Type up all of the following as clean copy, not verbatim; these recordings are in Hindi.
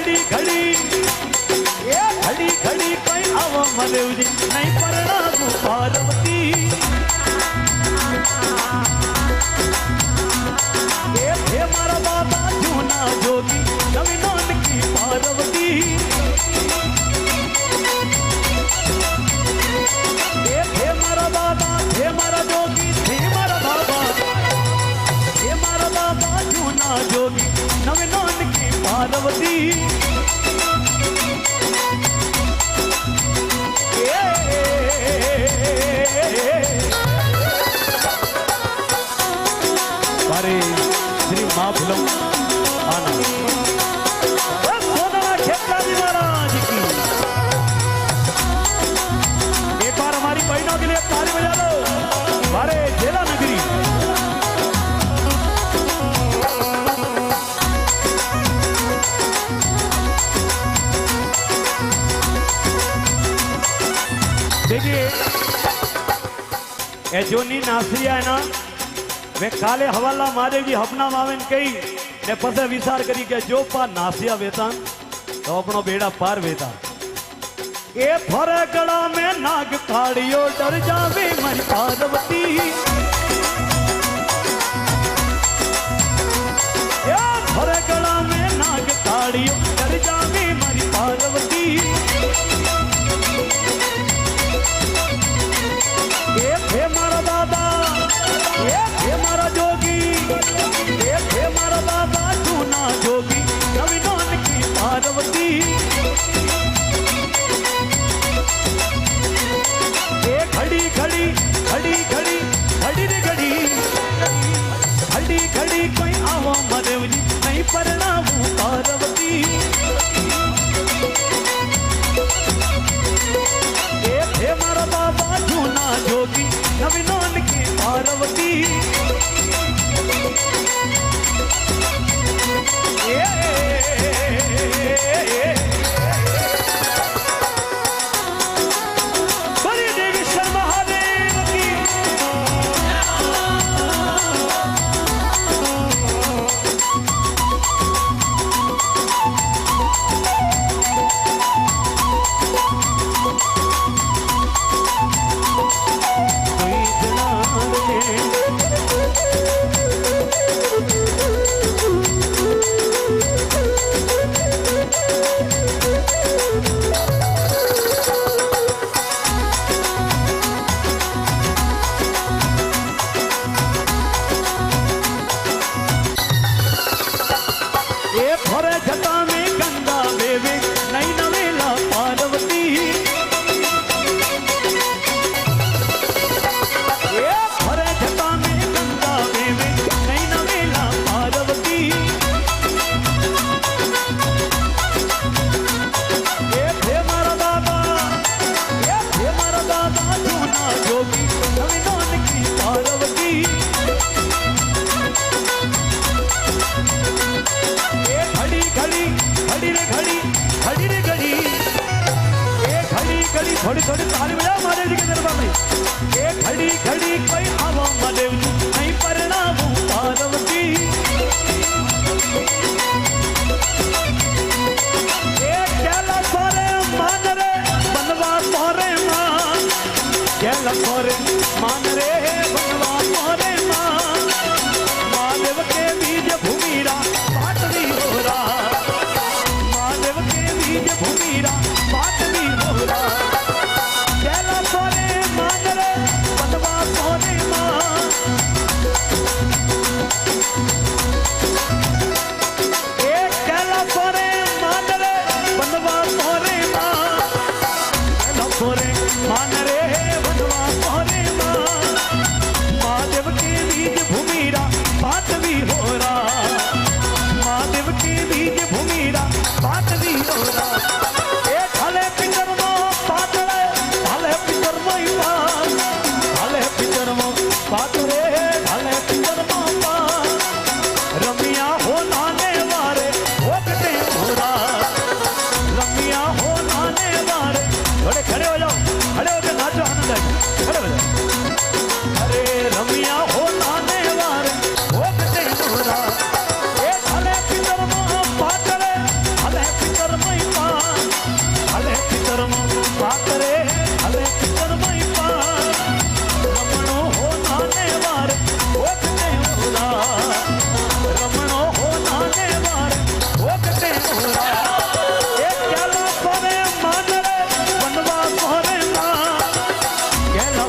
घड़ी घड़ी ये घड़ी घड़ी कई आवा मदेवजी नहीं परना पार्वती ये थे मारा बाबा जूना जोगी नवीनों की पार्वती ये थे मारा बाबा थे मारा जोगी थे मारा बाबा ये मारा बाबा जूना जोगी नवीनों की पार्वती अरे श्री महाफिल्म आना सोना खेतलाजी महाराज की एक बार हमारी बहनों के लिए ताली बजा दो हमारे जेला नगरी देखिए ये जोनी नासिया है ना वे काले हवाला मारे जी हपना मावेन कई ने पसे विचार करी के जो पा नासिया वेता तो अपनो बेड़ा पार वेता ए फरे गड़ा में नाग काड़ियो डर जावे मरी पार्वती ए फरे गड़ा में नाग काड़ियो डर जावे मरी पार्वती हे मारा बाबा ये मारा जोगी ये मारा बाबा जूना जोगी नवीनों की पार्वती ये घड़ी घड़ी घड़ी घड़ी घड़ी रे घड़ी घड़ी घड़ी कोई आवा मदेवजी नहीं परनामू पार्वती ये मारा बाबा जूना जोगी नवीनों की पार्वती बड़ी देवेश्वर महादेव की थोड़ी थोड़ी ताली बजाओ महादेव जी के दरबार में ये घड़ी घड़ी कोई आवा महादेव जी नहीं परनामू पार्वती ये कैला सोरे मान रे बनवा सोरे मान कैला सोरे मान रे बनवा सोरे मान महादेव के बीज भूमिरा पाट भी हो रहा महादेव के बीज भूमिरा पाट भी हो रहा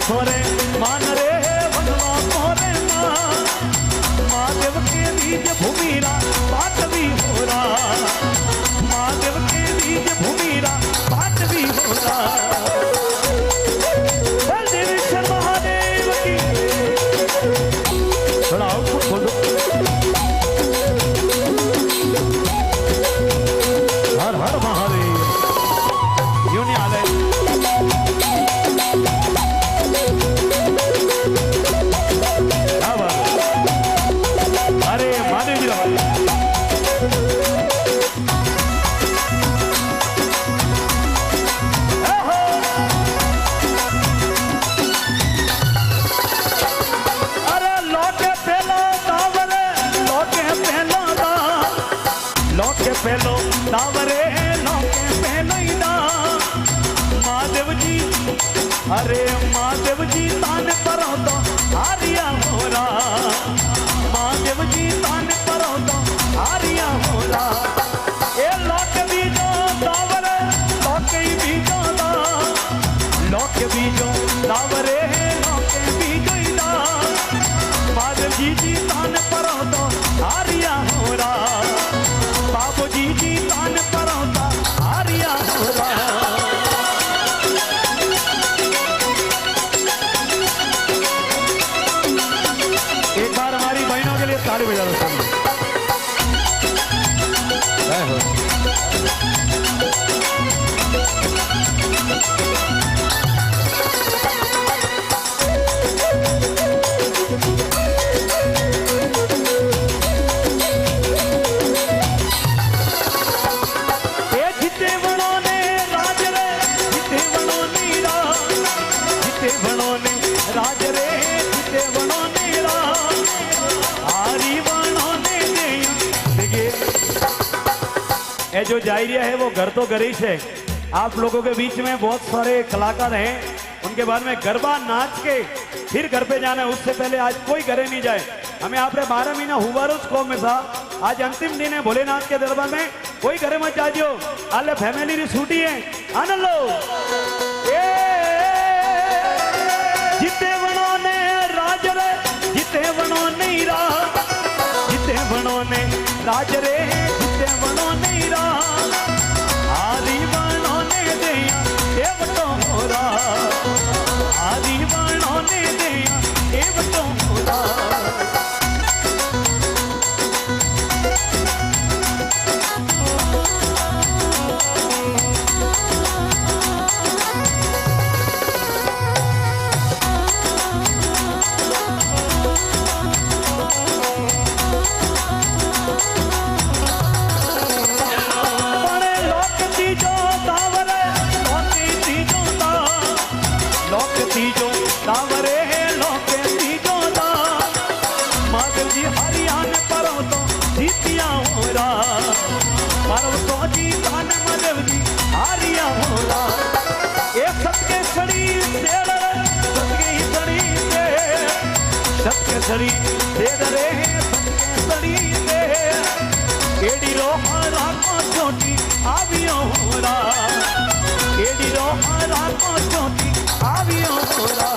सोरे मान रे बनवा मोरे माँ महादेव के बीज भूमिरा बात भी हो रहा महादेव के बीज भूमिरा बात भी हो रहा बलदेवेश्वर महादेव की थोड़ा आउटपुट खोलो हर हर महादेव यूं नहीं आ रहे अरे महादेव जी अरे लोके पेलो दावरे लोके पेलो दा लोके पेलो दावरे लोके पेलो दा महादेव जी अरे महादेव जी तान परो तो हारिया मोरा महादेव जी तान परो तो हारिया मोरा ए लोक बीजो दावरे लोके बीजो दा लोक बीजो दावरे लोके बीजो दा महादेव जी तान परो तो हारिया मोरा बाबू जी तान परो तो हारिया मोरा एक बार हमारी बहनों के लिए ताली बजा दो सामने जिते बनो ने राज रे जिते बनो नीरा जिते बनो ने राज रे जिते बनो नीरा ये जो जायरिया है वो घर तो गरीश है आप लोगों के बीच में बहुत सारे कलाकार हैं उनके बाद में गरबा नाच के फिर घर पे जाना है उससे पहले आज कोई घरे नहीं जाए हमें आपने 12 महीना हुबारुस कौम में था आज अंतिम दिन है भोलेनाथ के दरबार में कोई घरे मत जाजियो आले फैमिली री छुट्टी है आनंद लो जिते बनो ने राज रे जिते बनो नहीं रा जिते बनो ने राज रे जिते बनो नहीं रा आदि बनो ने दिया देवतो मोरा आदि बनो ने दिया देवतो मोरा तीजो दावरे लोके तीजो दा महादेव जी हरियाणा परो तो जीतिया होरा परो तो जीता ने महादेव जी हरिया होरा ए सत्य सड़ी सेड़ सत्य सड़ी से सत्य सड़ी सेड़ रे सत्य सड़ी से एडी रोहरा को छोटी आवियो होरा एडी रोहरा को छोटी आवियो होरा